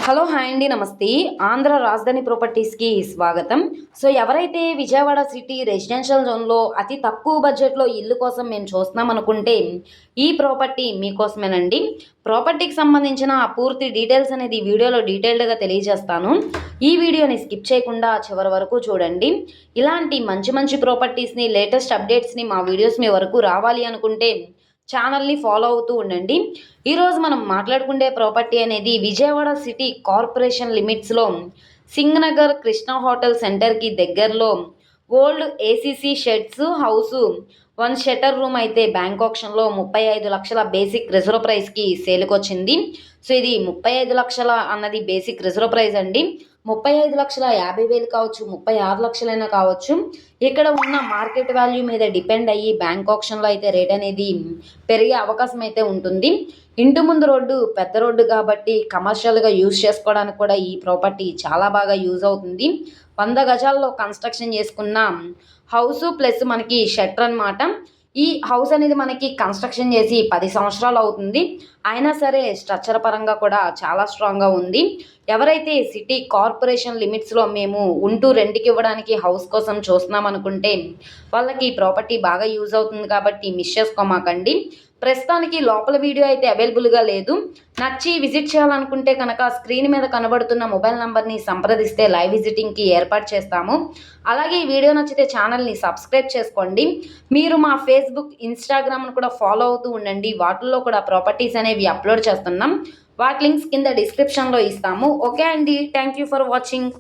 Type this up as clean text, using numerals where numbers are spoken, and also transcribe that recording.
Hello hi అండి, నమస్తే. ఆంధ్ర రాజధాని ప్రాపర్టీస్కి స్వాగతం. సో ఎవరైతే విజయవాడ సిటీ రెసిడెన్షియల్ జోన్లో అతి తక్కువ బడ్జెట్లో ఇల్లు కోసం మేము చూస్తున్నాం అనుకుంటే ఈ ప్రాపర్టీ మీకోసమేనండి. ప్రాపర్టీకి సంబంధించిన పూర్తి డీటెయిల్స్ అనేది వీడియోలో డీటెయిల్డ్గా తెలియజేస్తాను. ఈ వీడియోని స్కిప్ చేయకుండా చివరి వరకు చూడండి. ఇలాంటి మంచి మంచి ప్రాపర్టీస్ని, లేటెస్ట్ అప్డేట్స్ని మా వీడియోస్ మీ వరకు రావాలి అనుకుంటే ఛానల్ని ఫాలో అవుతూ ఉండండి. ఈరోజు మనం మాట్లాడుకునే ప్రాపర్టీ అనేది విజయవాడ సిటీ కార్పొరేషన్ లిమిట్స్లో సింగనగర్ కృష్ణ హోటల్ సెంటర్కి దగ్గరలో old ACC sheds house 1 shutter room అయితే బ్యాంక్ ఆప్షన్లో 35 లక్షల బేసిక్ రిజర్వ్ ప్రైస్కి సేల్కి వచ్చింది. సో ఇది 35 లక్షల అన్నది బేసిక్ రిజర్వ్ ప్రైస్ అండి. 35,50,000 కావచ్చు, 36 లక్షలైనా కావచ్చు. ఇక్కడ ఉన్న మార్కెట్ వాల్యూ మీద డిపెండ్ అయ్యి బ్యాంక్ ఆప్షన్లో అయితే రేట్ అనేది పెరిగే అవకాశం అయితే ఉంటుంది. ఇంటి ముందు రోడ్డు పెద్ద రోడ్డు కాబట్టి కమర్షియల్గా యూజ్ చేసుకోవడానికి కూడా ఈ ప్రాపర్టీ చాలా బాగా యూజ్ అవుతుంది. 100 గజాల్లో కన్స్ట్రక్షన్ చేసుకున్న హౌసు ప్లస్ మనకి షట్టర్ అనమాట. ఈ హౌస్ అనేది మనకి కన్స్ట్రక్షన్ చేసి 10 సంవత్సరాలు అవుతుంది. అయినా సరే స్ట్రక్చర్ పరంగా కూడా చాలా స్ట్రాంగ్గా ఉంది. ఎవరైతే సిటీ కార్పొరేషన్ లిమిట్స్లో మేము ఉంటూ రెంట్కి ఇవ్వడానికి హౌస్ కోసం చూస్తున్నాం అనుకుంటే వాళ్ళకి ప్రాపర్టీ బాగా యూజ్ అవుతుంది కాబట్టి మిస్ చేసుకోమాకండి. ప్రస్తుతానికి లోపల వీడియో అయితే అవైలబుల్గా లేదు. నచ్చి విజిట్ చేయాలనుకుంటే కనుక స్క్రీన్ మీద కనబడుతున్న మొబైల్ నెంబర్ని సంప్రదిస్తే లైవ్ విజిటింగ్కి ఏర్పాటు చేస్తాము. అలాగే ఈ వీడియో నచ్చితే ఛానల్ని సబ్స్క్రైబ్ చేసుకోండి. మీరు మా ఫేస్బుక్, ఇన్స్టాగ్రామ్ను కూడా ఫాలో అవుతూ ఉండండి. వాటిల్లో కూడా ప్రాపర్టీస్ అనేవి అప్లోడ్ చేస్తున్నాం. వాటి లింక్స్ కింద డిస్క్రిప్షన్లో ఇస్తాము. ఓకే అండి, థ్యాంక్ యూ ఫర్ వాచింగ్.